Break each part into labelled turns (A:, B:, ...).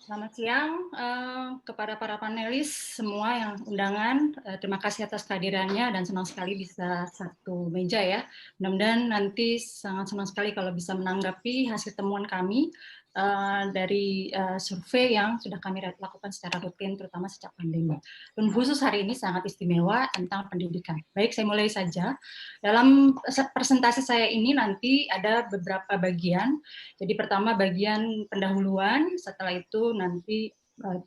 A: Selamat siang kepada para panelis semua yang undangan. Terima kasih atas kehadirannya dan senang sekali bisa satu meja ya. Mudah-mudahan nanti sangat senang sekali kalau bisa menanggapi hasil temuan kami dari survei yang sudah kami lakukan secara rutin, terutama sejak pandemi. Dan khusus hari ini sangat istimewa tentang pendidikan. Baik, saya mulai saja. Dalam presentasi saya ini nanti ada beberapa bagian. Jadi pertama bagian pendahuluan, setelah itu nanti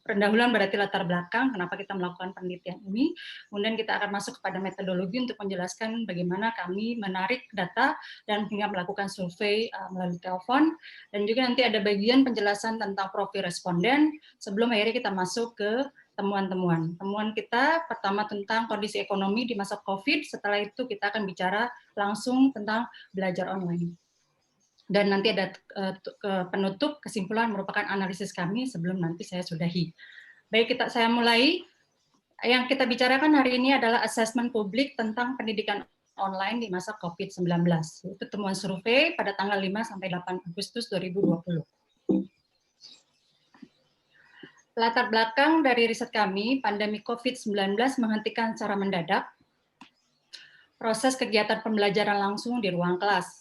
A: pendahuluan berarti latar belakang kenapa kita melakukan penelitian ini. Kemudian kita akan masuk kepada metodologi untuk menjelaskan bagaimana kami menarik data dan hingga melakukan survei melalui telepon. Dan juga nanti ada bagian penjelasan tentang profil responden sebelum akhirnya kita masuk ke temuan-temuan. Temuan kita pertama tentang kondisi ekonomi di masa COVID, setelah itu kita akan bicara langsung tentang belajar online. Dan nanti ada penutup kesimpulan merupakan analisis kami sebelum nanti saya sudahi. Baik, saya mulai. Yang kita bicarakan hari ini adalah asesmen publik tentang pendidikan online di masa COVID-19. Itu temuan survei pada tanggal 5 sampai 8 Agustus 2020. Latar belakang dari riset kami, pandemi COVID-19 menghentikan secara mendadak proses kegiatan pembelajaran langsung di ruang kelas.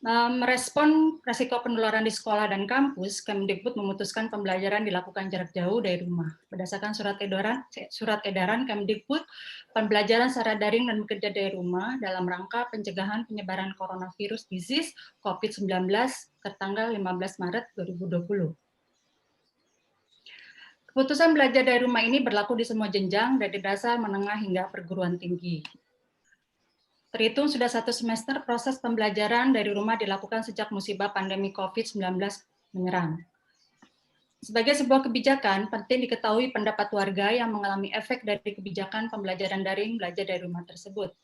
A: Merespon resiko penularan di sekolah dan kampus, Kemdikbud memutuskan pembelajaran dilakukan jarak jauh dari rumah. Berdasarkan surat edaran Kemdikbud, pembelajaran secara daring dan bekerja dari rumah dalam rangka pencegahan penyebaran coronavirus disease COVID-19 tertanggal 15 Maret 2020. Keputusan belajar dari rumah ini berlaku di semua jenjang, dari dasar, menengah, hingga perguruan tinggi. Terhitung sudah 1 semester, proses pembelajaran dari rumah dilakukan sejak musibah pandemi COVID-19 menyerang. Sebagai sebuah kebijakan, penting diketahui pendapat warga yang mengalami efek dari kebijakan pembelajaran daring belajar dari rumah tersebut.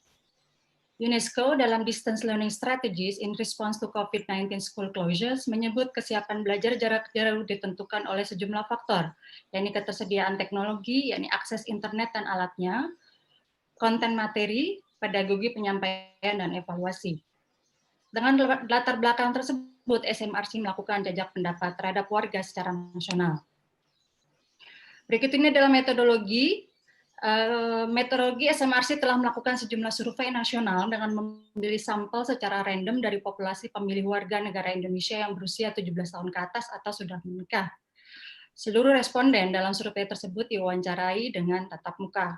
A: UNESCO dalam Distance Learning Strategies in Response to COVID-19 School Closures menyebut kesiapan belajar jarak jauh ditentukan oleh sejumlah faktor, yakni ketersediaan teknologi, yakni akses internet dan alatnya, konten materi, pedagogi penyampaian dan evaluasi. Dengan latar belakang tersebut, SMRC melakukan jajak pendapat terhadap warga secara nasional. Berikut ini adalah metodologi. Metodologi SMRC telah melakukan sejumlah survei nasional dengan memilih sampel secara random dari populasi pemilih warga negara Indonesia yang berusia 17 tahun ke atas atau sudah menikah. Seluruh responden dalam survei tersebut diwawancarai dengan tatap muka.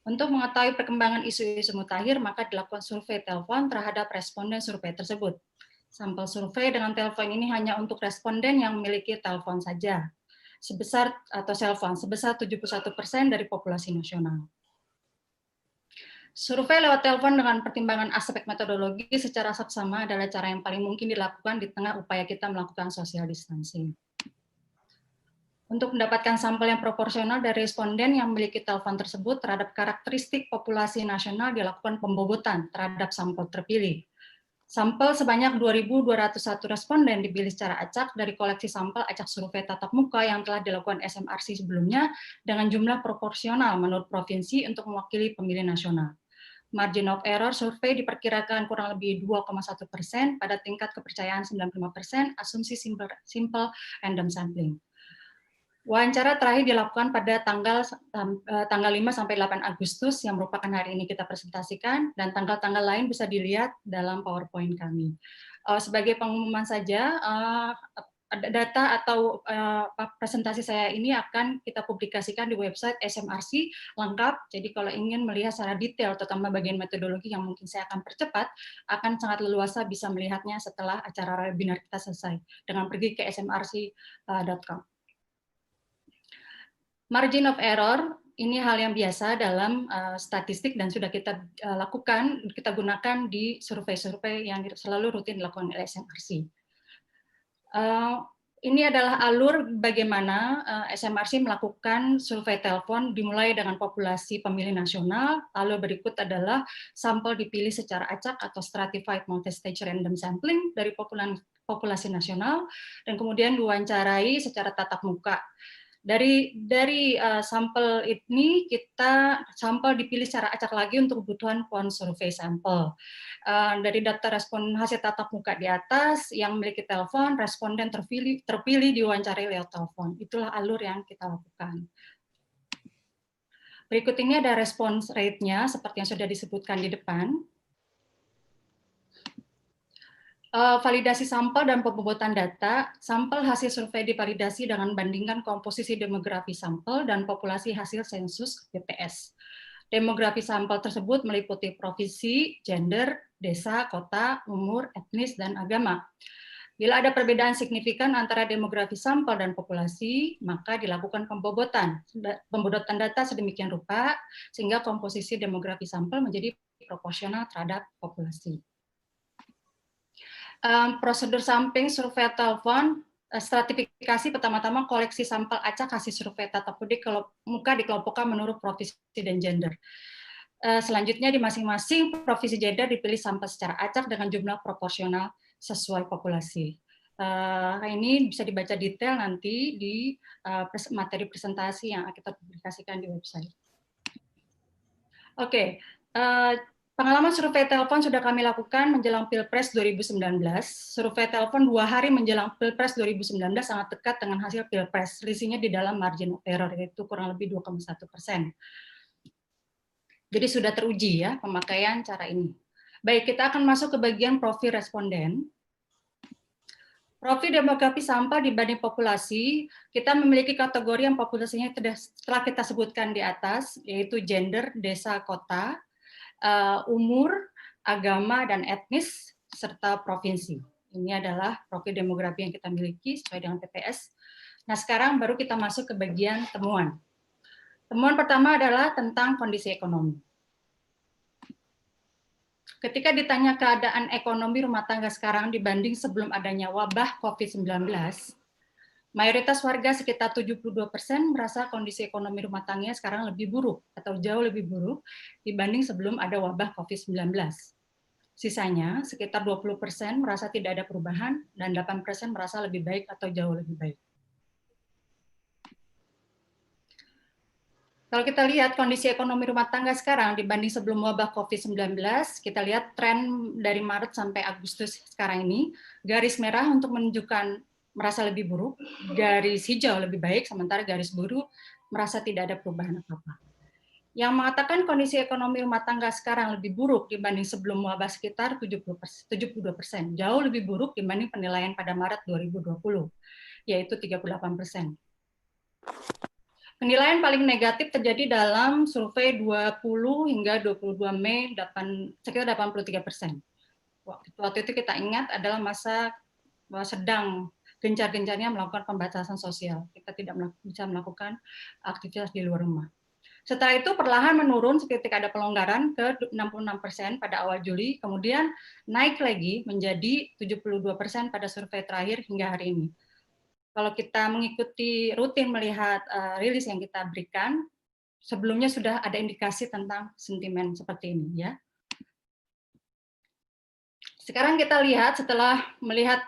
A: Untuk mengetahui perkembangan isu-isu mutakhir, maka dilakukan survei telepon terhadap responden survei tersebut. Sampel survei dengan telepon ini hanya untuk responden yang memiliki telepon saja, sebesar 71% dari populasi nasional. Survei lewat telepon dengan pertimbangan aspek metodologi secara saksama adalah cara yang paling mungkin dilakukan di tengah upaya kita melakukan social distancing. Untuk mendapatkan sampel yang proporsional dari responden yang memiliki telepon tersebut terhadap karakteristik populasi nasional dilakukan pembobotan terhadap sampel terpilih. Sampel sebanyak 2.201 responden dipilih secara acak dari koleksi sampel acak survei tatap muka yang telah dilakukan SMRC sebelumnya dengan jumlah proporsional menurut provinsi untuk mewakili pemilih nasional. Margin of error survei diperkirakan kurang lebih 2,1% pada tingkat kepercayaan 95%, asumsi simple random sampling. Wawancara terakhir dilakukan pada tanggal 5 sampai 8 Agustus yang merupakan hari ini kita presentasikan, dan tanggal-tanggal lain bisa dilihat dalam PowerPoint kami. Sebagai pengumuman saja, data atau presentasi saya ini akan kita publikasikan di website SMRC lengkap. Jadi kalau ingin melihat secara detail, terutama bagian metodologi yang mungkin saya akan percepat, akan sangat leluasa bisa melihatnya setelah acara webinar kita selesai dengan pergi ke smrc.com. Margin of error ini hal yang biasa dalam statistik dan sudah kita lakukan, kita gunakan di survei-survei yang selalu rutin dilakukan oleh SMRC. Ini adalah alur bagaimana SMRC melakukan survei telepon dimulai dengan populasi pemilih nasional, lalu berikut adalah sampel dipilih secara acak atau stratified multistage random sampling dari populasi nasional, dan kemudian diwawancarai secara tatap muka. Dari sampel ini sampel dipilih secara acak lagi untuk kebutuhan quant survei sampel. Dari data respon hasil tatap muka di atas yang memiliki telepon, responden terpilih diwawancarai lewat telepon. Itulah alur yang kita lakukan. Berikut ini ada response rate-nya seperti yang sudah disebutkan di depan. Validasi sampel dan pembobotan data, sampel hasil survei divalidasi dengan bandingkan komposisi demografi sampel dan populasi hasil sensus BPS. Demografi sampel tersebut meliputi provinsi, gender, desa, kota, umur, etnis, dan agama. Bila ada perbedaan signifikan antara demografi sampel dan populasi, maka dilakukan pembobotan data sedemikian rupa sehingga komposisi demografi sampel menjadi proporsional terhadap populasi. Prosedur sampling survei telepon, stratifikasi pertama-tama koleksi sampel acak hasil survei tatap muka dikelompokkan menurut provinsi dan gender. Selanjutnya di masing-masing provinsi gender dipilih sampel secara acak dengan jumlah proporsional sesuai populasi. Ini bisa dibaca detail nanti di materi presentasi yang kita publikasikan di website. Oke. Pengalaman survei telepon sudah kami lakukan menjelang Pilpres 2019. Survei telepon 2 hari menjelang Pilpres 2019 sangat dekat dengan hasil Pilpres. Selisihnya di dalam margin of error, yaitu kurang lebih 2,1%. Jadi sudah teruji ya pemakaian cara ini. Baik, kita akan masuk ke bagian profil responden. Profil demografi sampel dibanding populasi, kita memiliki kategori yang populasinya telah kita sebutkan di atas, yaitu gender, desa, kota, umur, agama, dan etnis, serta provinsi. Ini adalah profil demografi yang kita miliki sesuai dengan PPS. Nah, sekarang baru kita masuk ke bagian temuan. Temuan pertama adalah tentang kondisi ekonomi. Ketika ditanya keadaan ekonomi rumah tangga sekarang dibanding sebelum adanya wabah COVID-19, mayoritas warga sekitar 72% merasa kondisi ekonomi rumah tangganya sekarang lebih buruk atau jauh lebih buruk dibanding sebelum ada wabah COVID-19. Sisanya, sekitar 20% merasa tidak ada perubahan dan 8% merasa lebih baik atau jauh lebih baik. Kalau kita lihat kondisi ekonomi rumah tangga sekarang dibanding sebelum wabah COVID-19, kita lihat tren dari Maret sampai Agustus sekarang ini, garis merah untuk menunjukkan merasa lebih buruk, garis hijau lebih baik, sementara garis biru merasa tidak ada perubahan apa-apa. Yang mengatakan kondisi ekonomi rumah tangga sekarang lebih buruk dibanding sebelum wabah sekitar 72%, jauh lebih buruk dibanding penilaian pada Maret 2020, yaitu 38%. Penilaian paling negatif terjadi dalam survei 20 hingga 22 Mei, sekitar 83%. Waktu itu kita ingat adalah masa sedang gencar-gencarnya melakukan pembatasan sosial. Kita tidak bisa melakukan aktivitas di luar rumah. Setelah itu perlahan menurun ketika ada pelonggaran ke 66% pada awal Juli, kemudian naik lagi menjadi 72% pada survei terakhir hingga hari ini. Kalau kita mengikuti rutin melihat rilis yang kita berikan, sebelumnya sudah ada indikasi tentang sentimen seperti ini ya. Sekarang kita lihat setelah melihat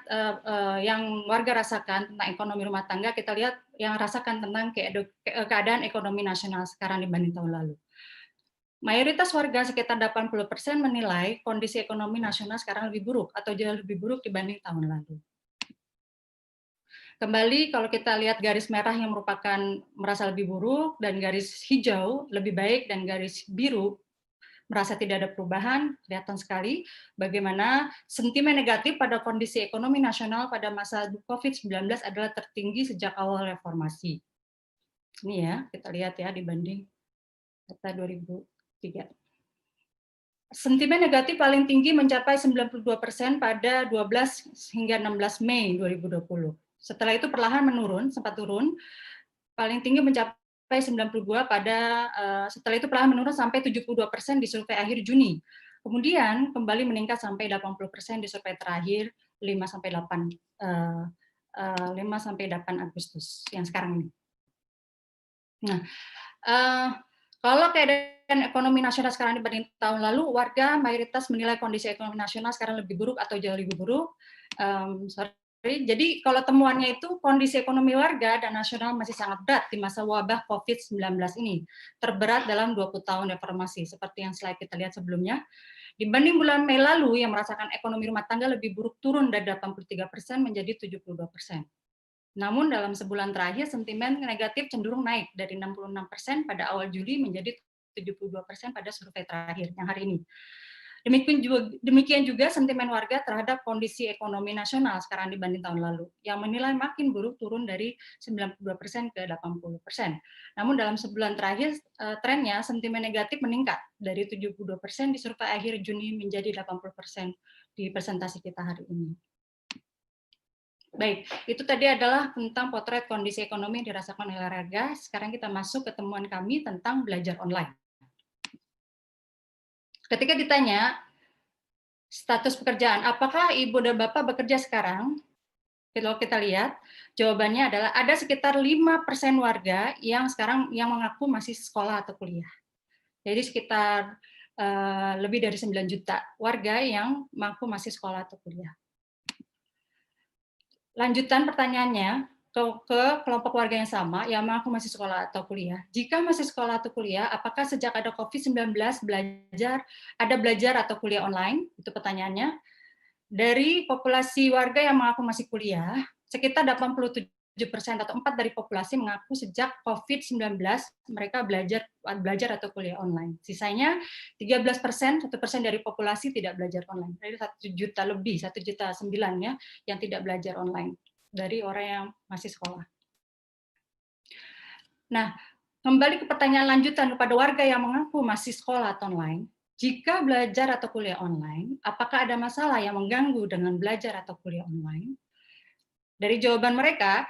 A: yang warga rasakan tentang ekonomi rumah tangga, kita lihat yang rasakan tentang keadaan ekonomi nasional sekarang dibanding tahun lalu. Mayoritas warga sekitar 80% menilai kondisi ekonomi nasional sekarang lebih buruk atau jauh lebih buruk dibanding tahun lalu. Kembali kalau kita lihat garis merah yang merupakan merasa lebih buruk dan garis hijau lebih baik dan garis biru merasa tidak ada perubahan, kelihatan sekali bagaimana sentimen negatif pada kondisi ekonomi nasional pada masa COVID-19 adalah tertinggi sejak awal reformasi. Ini ya, kita lihat ya dibanding data 2003. Sentimen negatif paling tinggi mencapai 92% pada 12 hingga 16 Mei 2020. Setelah itu perlahan menurun, sempat turun, paling tinggi mencapai 92 pada, setelah itu perlahan menurun sampai 72% di survei akhir Juni. Kemudian kembali meningkat sampai 80% di survei terakhir 5 sampai 8 Agustus yang sekarang ini. Nah, kalau keadaan ekonomi nasional sekarang dibanding tahun lalu, warga mayoritas menilai kondisi ekonomi nasional sekarang lebih buruk atau jauh lebih buruk. Jadi kalau temuannya itu kondisi ekonomi warga dan nasional masih sangat berat di masa wabah COVID-19 ini, terberat dalam 20 tahun reformasi, seperti yang slide kita lihat sebelumnya. Dibanding bulan Mei lalu yang merasakan ekonomi rumah tangga lebih buruk, turun dari 83% menjadi 72%. Namun dalam sebulan terakhir sentimen negatif cenderung naik dari 66% pada awal Juli menjadi 72% pada survei terakhir yang hari ini. Demikian juga sentimen warga terhadap kondisi ekonomi nasional sekarang dibanding tahun lalu, yang menilai makin buruk, turun dari 92% ke 80%. Namun dalam sebulan terakhir trennya sentimen negatif meningkat dari 72% di survei akhir Juni menjadi 80% di presentasi kita hari ini. Baik, itu tadi adalah tentang potret kondisi ekonomi yang dirasakan oleh warga. Sekarang kita masuk ke temuan kami tentang belajar online. Ketika ditanya status pekerjaan, apakah Ibu dan Bapak bekerja sekarang? Kalau kita lihat, jawabannya adalah ada sekitar 5% warga yang sekarang yang mengaku masih sekolah atau kuliah. Jadi sekitar lebih dari 9 juta warga yang mengaku masih sekolah atau kuliah. Lanjutan pertanyaannya ke kelompok warga yang sama yang mengaku masih sekolah atau kuliah. Jika masih sekolah atau kuliah, apakah sejak ada COVID-19 belajar atau kuliah online? Itu pertanyaannya. Dari populasi warga yang mengaku masih kuliah, sekitar 87% atau 4 dari populasi mengaku sejak COVID-19 mereka belajar atau kuliah online. Sisanya 13%, 1% dari populasi tidak belajar online. Dari 1 juta lebih, 1,9 juta ya, yang tidak belajar online dari orang yang masih sekolah. Nah, kembali ke pertanyaan lanjutan kepada warga yang mengaku masih sekolah atau online. Jika belajar atau kuliah online, apakah ada masalah yang mengganggu dengan belajar atau kuliah online? Dari jawaban mereka,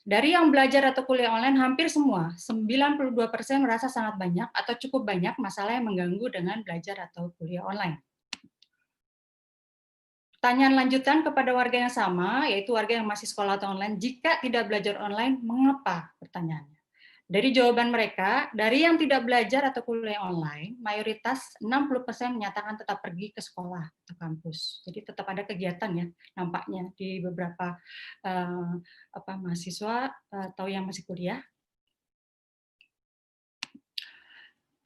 A: dari yang belajar atau kuliah online hampir semua, 92% merasa sangat banyak atau cukup banyak masalah yang mengganggu dengan belajar atau kuliah online. Pertanyaan lanjutan kepada warga yang sama, yaitu warga yang masih sekolah atau online, jika tidak belajar online, mengapa? Pertanyaannya. Dari jawaban mereka, dari yang tidak belajar atau kuliah online, mayoritas 60% menyatakan tetap pergi ke sekolah atau kampus. Jadi tetap ada kegiatan ya nampaknya di beberapa mahasiswa atau yang masih kuliah.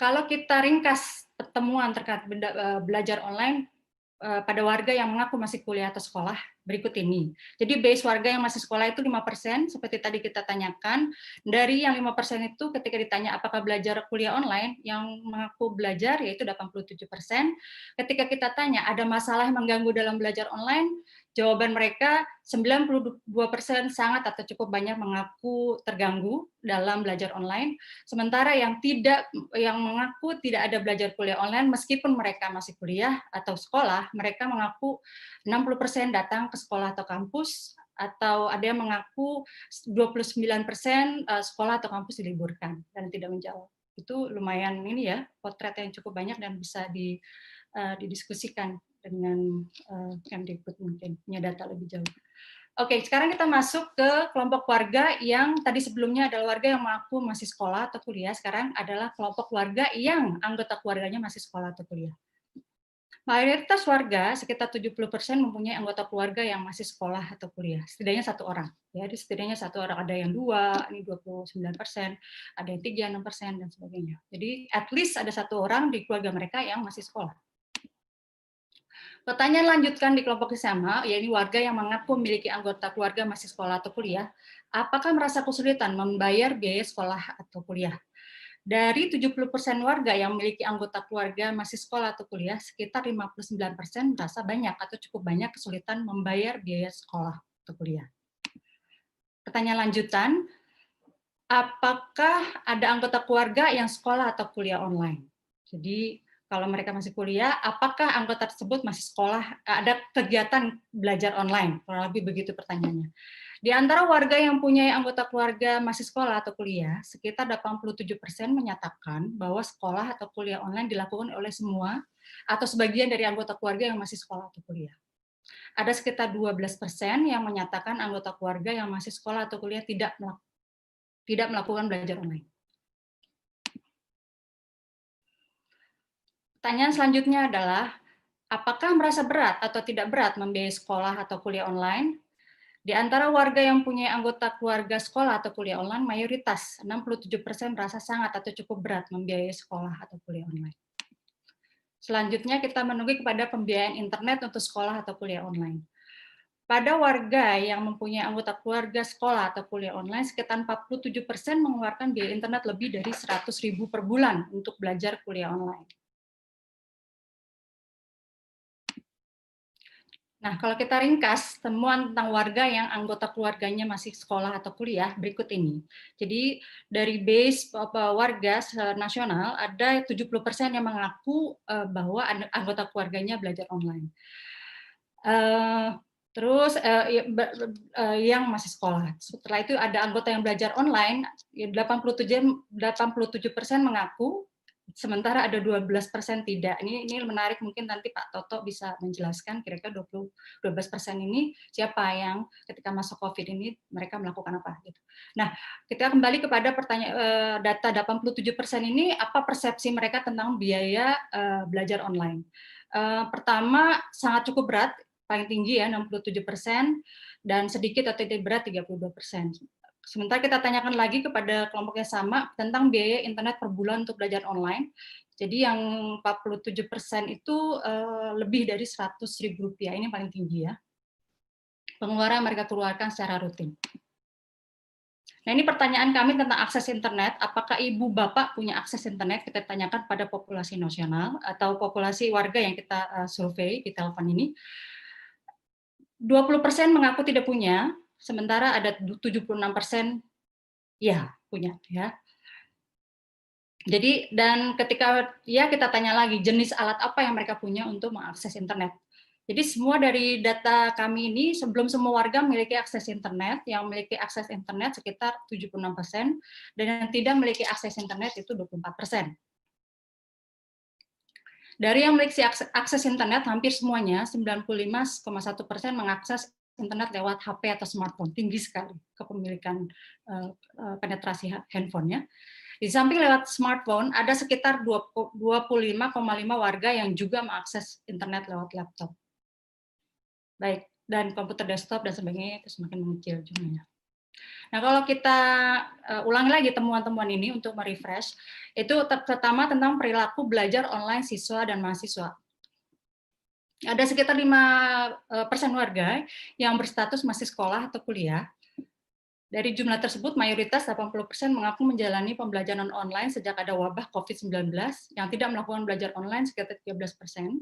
A: Kalau kita ringkas pertemuan terkait belajar online pada warga yang mengaku masih kuliah atau sekolah, berikut ini. Jadi base warga yang masih sekolah itu 5%, seperti tadi kita tanyakan. Dari yang 5% itu ketika ditanya apakah belajar kuliah online, yang mengaku belajar yaitu 87%. Ketika kita tanya ada masalah yang mengganggu dalam belajar online, jawaban mereka 92% sangat atau cukup banyak mengaku terganggu dalam belajar online. Sementara yang mengaku tidak ada belajar kuliah online meskipun mereka masih kuliah atau sekolah, mereka mengaku 60% datang ke sekolah atau kampus, atau ada yang mengaku 29% sekolah atau kampus diliburkan dan tidak menjawab. Itu lumayan ini ya, potret yang cukup banyak dan bisa didiskusikan dengan Kemdikbud mungkin punya data lebih jauh. Oke, sekarang kita masuk ke kelompok warga yang tadi sebelumnya adalah warga yang mengaku masih sekolah atau kuliah, sekarang adalah kelompok warga yang anggota keluarganya masih sekolah atau kuliah. Mayoritas warga, sekitar 70% mempunyai anggota keluarga yang masih sekolah atau kuliah, setidaknya satu orang. Ya, setidaknya satu orang, ada yang 2, ini 29%, ada yang 3, 6%, dan sebagainya. Jadi, at least ada satu orang di keluarga mereka yang masih sekolah. Pertanyaan lanjutkan di kelompok yang sama, yaitu warga yang mengaku memiliki anggota keluarga masih sekolah atau kuliah, apakah merasa kesulitan membayar biaya sekolah atau kuliah? Dari 70% warga yang memiliki anggota keluarga masih sekolah atau kuliah, sekitar 59% merasa banyak atau cukup banyak kesulitan membayar biaya sekolah atau kuliah. Pertanyaan lanjutan, apakah ada anggota keluarga yang sekolah atau kuliah online? Jadi kalau mereka masih kuliah, apakah anggota tersebut masih sekolah, ada kegiatan belajar online? Kurang lebih begitu pertanyaannya. Di antara warga yang punya anggota keluarga masih sekolah atau kuliah, sekitar 87% menyatakan bahwa sekolah atau kuliah online dilakukan oleh semua atau sebagian dari anggota keluarga yang masih sekolah atau kuliah. Ada sekitar 12% yang menyatakan anggota keluarga yang masih sekolah atau kuliah tidak melakukan belajar online. Pertanyaan selanjutnya adalah, apakah merasa berat atau tidak berat membiayai sekolah atau kuliah online? Di antara warga yang punya anggota keluarga sekolah atau kuliah online, mayoritas 67% merasa sangat atau cukup berat membiayai sekolah atau kuliah online. Selanjutnya kita menunggu kepada pembiayaan internet untuk sekolah atau kuliah online. Pada warga yang mempunyai anggota keluarga sekolah atau kuliah online, sekitar 47% mengeluarkan biaya internet lebih dari 100.000 per bulan untuk belajar kuliah online. Nah, kalau kita ringkas temuan tentang warga yang anggota keluarganya masih sekolah atau kuliah berikut ini. Jadi dari base warga nasional ada 70% yang mengaku bahwa anggota keluarganya belajar online. Terus yang masih sekolah. Setelah itu ada anggota yang belajar online, 87% mengaku, sementara ada 12% tidak. Ini menarik, mungkin nanti Pak Toto bisa menjelaskan kira-kira 12% ini siapa yang ketika masuk COVID ini mereka melakukan apa gitu. Nah, kita kembali kepada pertanyaan data 87% ini, apa persepsi mereka tentang biaya belajar online. Pertama, sangat cukup berat, paling tinggi ya 67%, dan sedikit atau tidak berat 32%. Sementara kita tanyakan lagi kepada kelompok yang sama tentang biaya internet per bulan untuk belajar online. Jadi yang 47% itu lebih dari Rp100.000, ini paling tinggi ya. Pengeluaran mereka keluarkan secara rutin. Nah, ini pertanyaan kami tentang akses internet. Apakah ibu bapak punya akses internet? Kita tanyakan pada populasi nasional atau populasi warga yang kita survei di telepon ini. 20% mengaku tidak punya, sementara ada 76% ya punya ya. Jadi dan ketika ya kita tanya lagi jenis alat apa yang mereka punya untuk mengakses internet. Jadi semua dari data kami ini sebelum semua warga memiliki akses internet, yang memiliki akses internet sekitar 76%, dan yang tidak memiliki akses internet itu 24%. Dari yang memiliki akses internet hampir semuanya 95,1% mengakses internet lewat HP atau smartphone, tinggi sekali kepemilikan penetrasi handphonenya. Di samping lewat smartphone, ada sekitar 25,5 warga yang juga mengakses internet lewat laptop. Baik, dan komputer desktop dan sebagainya itu semakin mengecil jumlahnya. Nah, kalau kita ulangi lagi temuan-temuan ini untuk merefresh, itu pertama tentang perilaku belajar online siswa dan mahasiswa. Ada sekitar 5% warga yang berstatus masih sekolah atau kuliah. Dari jumlah tersebut, mayoritas 80% mengaku menjalani pembelajaran online sejak ada wabah COVID-19, yang tidak melakukan belajar online sekitar 13%.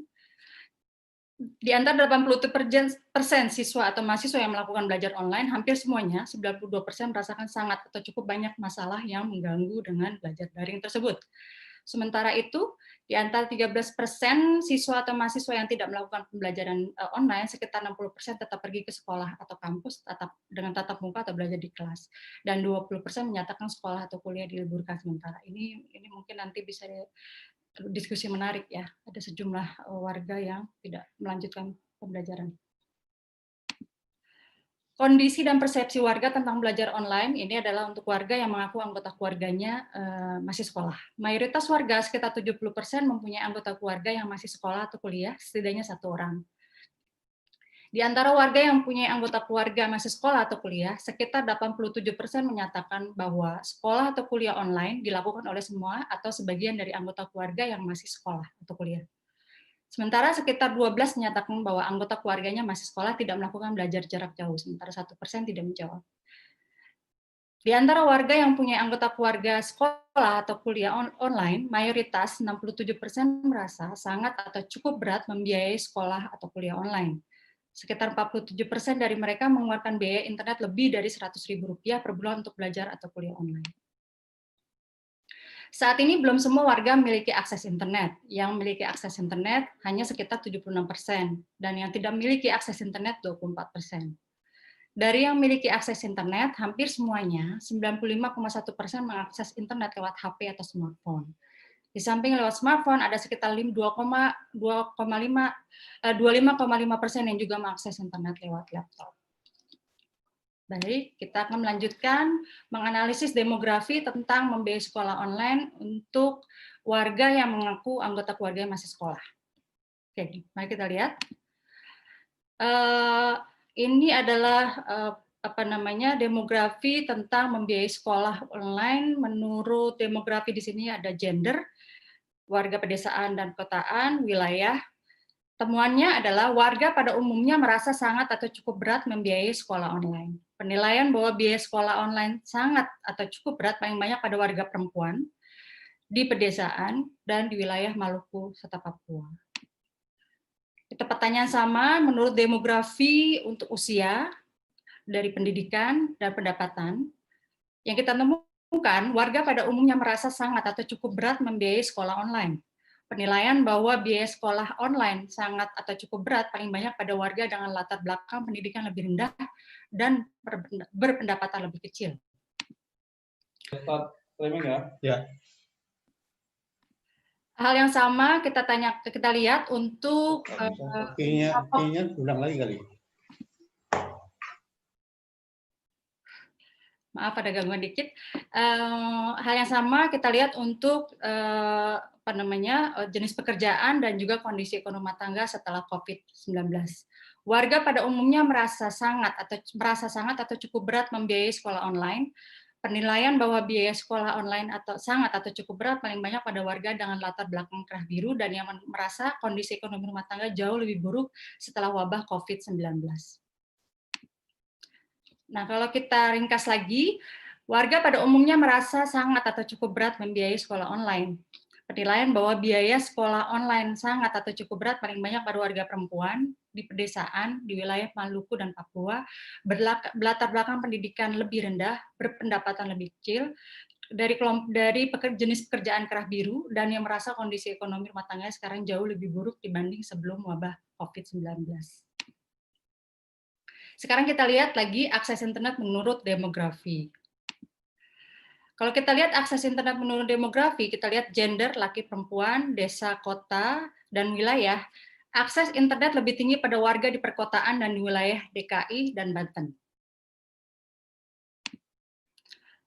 A: Di antara 80% siswa atau mahasiswa yang melakukan belajar online, hampir semuanya, 92% merasakan sangat atau cukup banyak masalah yang mengganggu dengan belajar daring tersebut. Sementara itu, di antara 13% siswa atau mahasiswa yang tidak melakukan pembelajaran online, sekitar 60% tetap pergi ke sekolah atau kampus dengan tatap muka atau belajar di kelas. Dan 20% menyatakan sekolah atau kuliah diliburkan sementara. Ini mungkin nanti bisa diskusi menarik ya. Ada sejumlah warga yang tidak melanjutkan pembelajaran. Kondisi dan persepsi warga tentang belajar online ini adalah untuk warga yang mengaku anggota keluarganya masih sekolah. Mayoritas warga, sekitar 70%, mempunyai anggota keluarga yang masih sekolah atau kuliah, setidaknya 1 orang. Di antara warga yang mempunyai anggota keluarga masih sekolah atau kuliah, sekitar 87% menyatakan bahwa sekolah atau kuliah online dilakukan oleh semua atau sebagian dari anggota keluarga yang masih sekolah atau kuliah. Sementara sekitar 12 menyatakan bahwa anggota keluarganya masih sekolah tidak melakukan belajar jarak jauh, sementara 1% tidak menjawab. Di antara warga yang punya anggota keluarga sekolah atau kuliah online, mayoritas 67% merasa sangat atau cukup berat membiayai sekolah atau kuliah online. Sekitar 47% dari mereka mengeluarkan biaya internet lebih dari Rp100.000 per bulan untuk belajar atau kuliah online. Saat ini belum semua warga memiliki akses internet. Yang memiliki akses internet hanya sekitar 76%, dan yang tidak memiliki akses internet 24%. Dari yang memiliki akses internet, hampir semuanya, 95,1% mengakses internet lewat HP atau smartphone. Di samping lewat smartphone, ada sekitar 25,5% yang juga mengakses internet lewat laptop. Baik, kita akan melanjutkan menganalisis demografi tentang membiayai sekolah online untuk warga yang mengaku anggota keluarga yang masih sekolah. Oke, mari kita lihat. Ini adalah demografi tentang membiayai sekolah online. Menurut demografi di sini ada gender, warga pedesaan dan kotaan, wilayah. Temuannya adalah warga pada umumnya merasa sangat atau cukup berat membiayai sekolah online. Penilaian bahwa biaya sekolah online sangat atau cukup berat paling banyak pada warga perempuan di pedesaan dan di wilayah Maluku serta Papua. Itu pertanyaan sama menurut demografi untuk usia, dari pendidikan dan pendapatan, yang kita temukan warga pada umumnya merasa sangat atau cukup berat membiayai sekolah online. Penilaian bahwa biaya sekolah online sangat atau cukup berat paling banyak pada warga dengan latar belakang pendidikan lebih rendah dan berpendapatan lebih kecil.
B: Ya.
A: Hal yang sama kita lihat untuk
B: kayaknya ulang lagi kali.
A: Maaf ada gangguan dikit. Hal yang sama kita lihat untuk jenis pekerjaan dan juga kondisi ekonomi rumah tangga setelah COVID-19. Warga pada umumnya merasa sangat atau cukup berat membiayai sekolah online. Penilaian bahwa biaya sekolah online atau sangat atau cukup berat paling banyak pada warga dengan latar belakang kerah biru dan yang merasa kondisi ekonomi rumah tangga jauh lebih buruk setelah wabah COVID-19. Nah, kalau kita ringkas lagi, warga pada umumnya merasa sangat atau cukup berat membiayai sekolah online. Penilaian bahwa biaya sekolah online sangat atau cukup berat paling banyak pada warga perempuan di pedesaan, di wilayah Maluku dan Papua, berlatar belakang pendidikan lebih rendah, berpendapatan lebih kecil, dari jenis pekerjaan kerah biru, dan yang merasa kondisi ekonomi rumah tangganya sekarang jauh lebih buruk dibanding sebelum wabah COVID-19. Sekarang kita lihat lagi akses internet menurut demografi. Kalau kita lihat akses internet menurut demografi, kita lihat gender, laki perempuan, desa, kota, dan wilayah. Akses internet lebih tinggi pada warga di perkotaan dan di wilayah DKI dan Banten.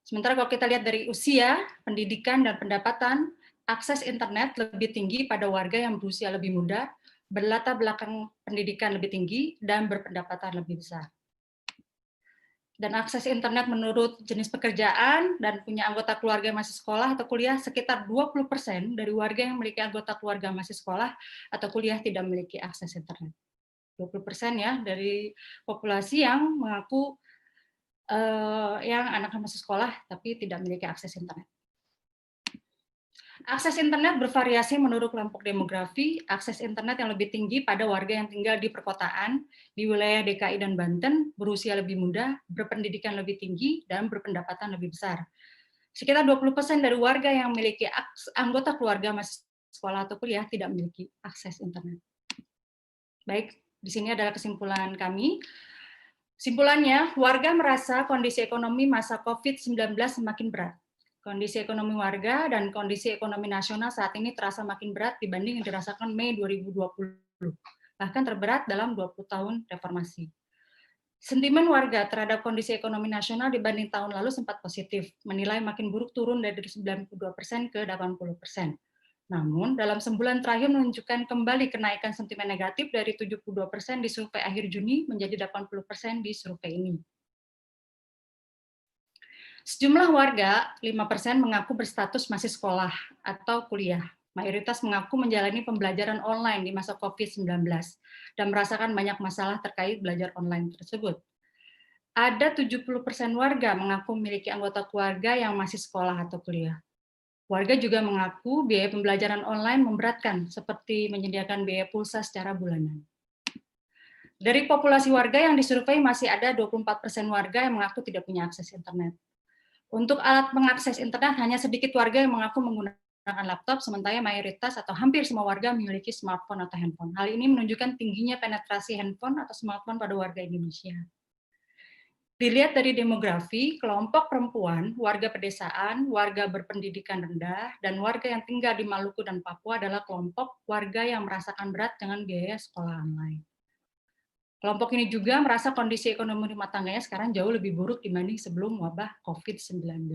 A: Sementara kalau kita lihat dari usia, pendidikan, dan pendapatan, akses internet lebih tinggi pada warga yang berusia lebih muda, berlatar belakang pendidikan lebih tinggi, dan berpendapatan lebih besar. Dan akses internet menurut jenis pekerjaan dan punya anggota keluarga yang masih sekolah atau kuliah, sekitar 20% dari warga yang memiliki anggota keluarga masih sekolah atau kuliah tidak memiliki akses internet. 20% ya dari populasi yang mengaku yang anaknya masih sekolah tapi tidak memiliki akses internet. Akses internet bervariasi menurut kelompok demografi. Akses internet yang lebih tinggi pada warga yang tinggal di perkotaan, di wilayah DKI dan Banten, berusia lebih muda, berpendidikan lebih tinggi, dan berpendapatan lebih besar. Sekitar 20% dari warga yang memiliki anggota keluarga masih sekolah atau kuliah tidak memiliki akses internet. Baik, di sini adalah kesimpulan kami. Simpulannya, warga merasa kondisi ekonomi masa COVID-19 semakin berat. Kondisi ekonomi warga dan kondisi ekonomi nasional saat ini terasa makin berat dibanding yang dirasakan Mei 2020, bahkan terberat dalam 20 tahun reformasi. Sentimen warga terhadap kondisi ekonomi nasional dibanding tahun lalu sempat positif, menilai makin buruk turun dari 92% ke 80%. Namun, dalam sebulan terakhir menunjukkan kembali kenaikan sentimen negatif dari 72% di survei akhir Juni menjadi 80% di survei ini. Sejumlah warga, 5% mengaku berstatus masih sekolah atau kuliah. Mayoritas mengaku menjalani pembelajaran online di masa COVID-19 dan merasakan banyak masalah terkait belajar online tersebut. Ada 70% warga mengaku memiliki anggota keluarga yang masih sekolah atau kuliah. Warga juga mengaku biaya pembelajaran online memberatkan, seperti menyediakan biaya pulsa secara bulanan. Dari populasi warga yang disurvei masih ada 24% warga yang mengaku tidak punya akses internet. Untuk alat mengakses internet, hanya sedikit warga yang mengaku menggunakan laptop, sementara mayoritas atau hampir semua warga memiliki smartphone atau handphone. Hal ini menunjukkan tingginya penetrasi handphone atau smartphone pada warga Indonesia. Dilihat dari demografi, kelompok perempuan, warga pedesaan, warga berpendidikan rendah, dan warga yang tinggal di Maluku dan Papua adalah kelompok warga yang merasakan berat dengan biaya sekolah online. Kelompok ini juga merasa kondisi ekonomi rumah tangganya sekarang jauh lebih buruk dibanding sebelum wabah COVID-19.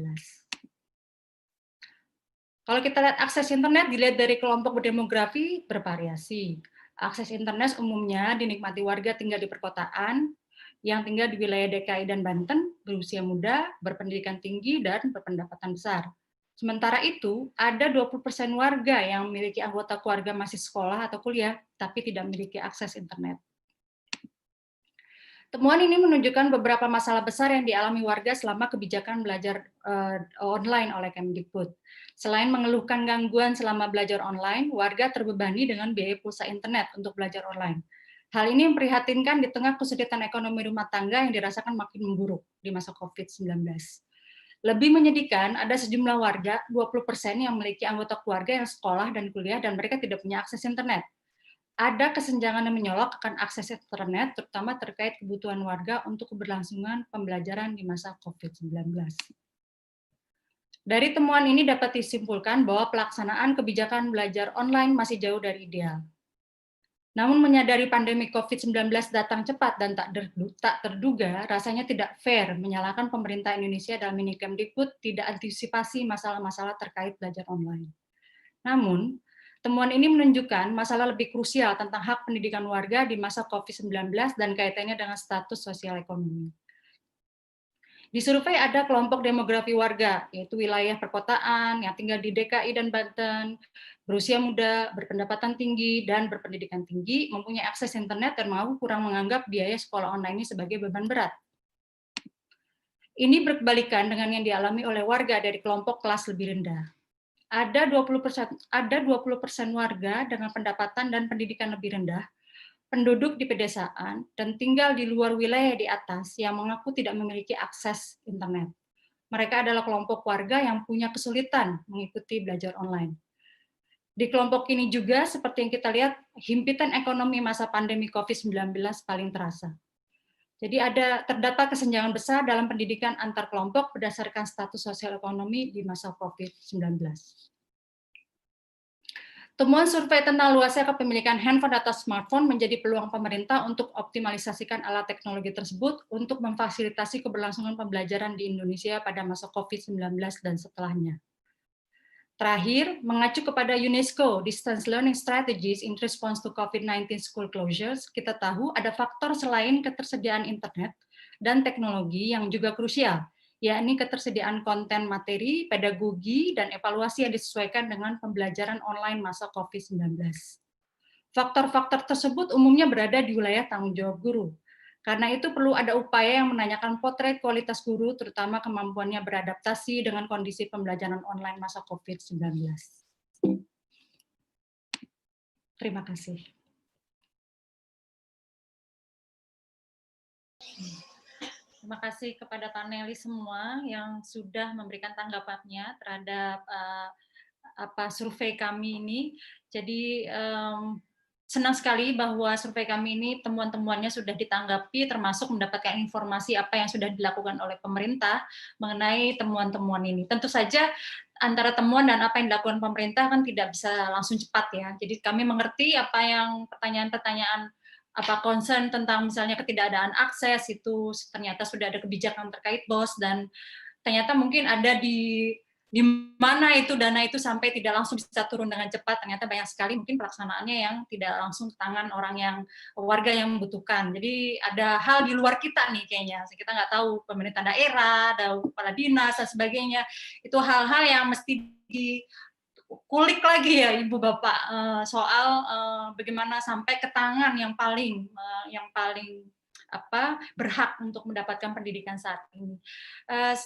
A: Kalau kita lihat akses internet, dilihat dari kelompok berdemografi bervariasi. Akses internet umumnya dinikmati warga tinggal di perkotaan, yang tinggal di wilayah DKI dan Banten, berusia muda, berpendidikan tinggi, dan berpendapatan besar. Sementara itu, ada 20% warga yang memiliki anggota keluarga masih sekolah atau kuliah, tapi tidak memiliki akses internet. Temuan ini menunjukkan beberapa masalah besar yang dialami warga selama kebijakan belajar online oleh Kemdikbud. Selain mengeluhkan gangguan selama belajar online, warga terbebani dengan biaya pulsa internet untuk belajar online. Hal ini memprihatinkan di tengah kesulitan ekonomi rumah tangga yang dirasakan makin memburuk di masa COVID-19. Lebih menyedihkan, ada sejumlah warga, 20% yang memiliki anggota keluarga yang sekolah dan kuliah dan mereka tidak punya akses internet. Ada kesenjangan yang menyolok akan akses internet, terutama terkait kebutuhan warga untuk keberlangsungan pembelajaran di masa COVID-19. Dari temuan ini dapat disimpulkan bahwa pelaksanaan kebijakan belajar online masih jauh dari ideal. Namun menyadari pandemi COVID-19 datang cepat dan tak terduga, rasanya tidak fair menyalahkan pemerintah Indonesia dalam ini Kemdikbud tidak antisipasi masalah-masalah terkait belajar online. Namun, temuan ini menunjukkan masalah lebih krusial tentang hak pendidikan warga di masa COVID-19 dan kaitannya dengan status sosial ekonomi. Di survei ada kelompok demografi warga, yaitu wilayah perkotaan yang tinggal di DKI dan Banten, berusia muda, berpendapatan tinggi, dan berpendidikan tinggi, mempunyai akses internet dan mau kurang menganggap biaya sekolah online ini sebagai beban berat. Ini berkebalikan dengan yang dialami oleh warga dari kelompok kelas lebih rendah. Ada 20% warga dengan pendapatan dan pendidikan lebih rendah, penduduk di pedesaan, dan tinggal di luar wilayah di atas yang mengaku tidak memiliki akses internet. Mereka adalah kelompok warga yang punya kesulitan mengikuti belajar online. Di kelompok ini juga, seperti yang kita lihat, himpitan ekonomi masa pandemi COVID-19 paling terasa. Jadi terdapat kesenjangan besar dalam pendidikan antar kelompok berdasarkan status sosial ekonomi di masa COVID-19. Temuan survei tentang luasnya kepemilikan handphone atau smartphone menjadi peluang pemerintah untuk optimalisasikan alat teknologi tersebut untuk memfasilitasi keberlangsungan pembelajaran di Indonesia pada masa COVID-19 dan setelahnya. Terakhir, mengacu kepada UNESCO Distance Learning Strategies in Response to COVID-19 School Closures, kita tahu ada faktor selain ketersediaan internet dan teknologi yang juga krusial, yakni ketersediaan konten materi, pedagogi, dan evaluasi yang disesuaikan dengan pembelajaran online masa COVID-19. Faktor-faktor tersebut umumnya berada di wilayah tanggung jawab guru. Karena itu perlu ada upaya yang menanyakan potret kualitas guru, terutama kemampuannya beradaptasi dengan kondisi pembelajaran online masa COVID-19. Terima kasih. Terima kasih kepada panelis semua yang sudah memberikan tanggapannya terhadap survei kami ini. Jadi senang sekali bahwa survei kami ini temuan-temuannya sudah ditanggapi, termasuk mendapatkan informasi apa yang sudah dilakukan oleh pemerintah mengenai temuan-temuan ini. Tentu saja antara temuan dan apa yang dilakukan pemerintah kan tidak bisa langsung cepat ya. Jadi kami mengerti apa yang pertanyaan-pertanyaan concern tentang misalnya ketidakadaan akses itu ternyata sudah ada kebijakan terkait BOS dan ternyata mungkin ada di mana itu dana itu sampai tidak langsung bisa turun dengan cepat, ternyata banyak sekali mungkin pelaksanaannya yang tidak langsung ke tangan warga yang membutuhkan. Jadi ada hal di luar kita nih kayaknya, kita nggak tahu pemerintah daerah, ada kepala dinas dan sebagainya, itu hal-hal yang mesti dikulik lagi ya Ibu Bapak soal bagaimana sampai ke tangan yang paling berhak untuk mendapatkan pendidikan saat ini.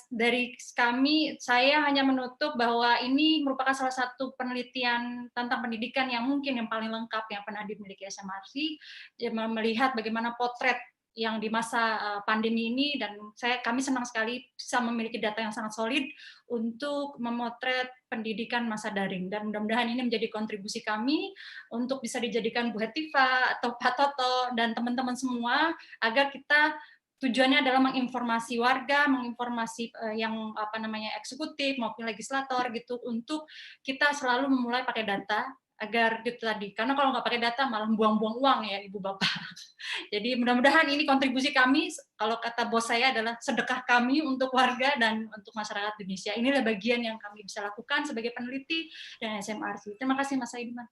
A: Dari kami, saya hanya menutup bahwa ini merupakan salah satu penelitian tentang pendidikan yang mungkin yang paling lengkap yang pernah dimiliki SMRC, melihat bagaimana potret yang di masa pandemi ini, dan kami senang sekali bisa memiliki data yang sangat solid untuk memotret pendidikan masa daring, dan mudah-mudahan ini menjadi kontribusi kami untuk bisa dijadikan Bu Hetiva atau Pak Toto dan teman-teman semua, agar kita tujuannya adalah menginformasi warga, menginformasi yang eksekutif maupun legislator gitu, untuk kita selalu memulai pakai data, agar itu tadi, karena kalau nggak pakai data malah buang-buang uang ya Ibu Bapak. Jadi mudah-mudahan ini kontribusi kami, kalau kata bos saya adalah sedekah kami untuk warga dan untuk masyarakat Indonesia. Inilah bagian yang kami bisa lakukan sebagai peneliti dan SMRC. Terima kasih Mas Saidiman.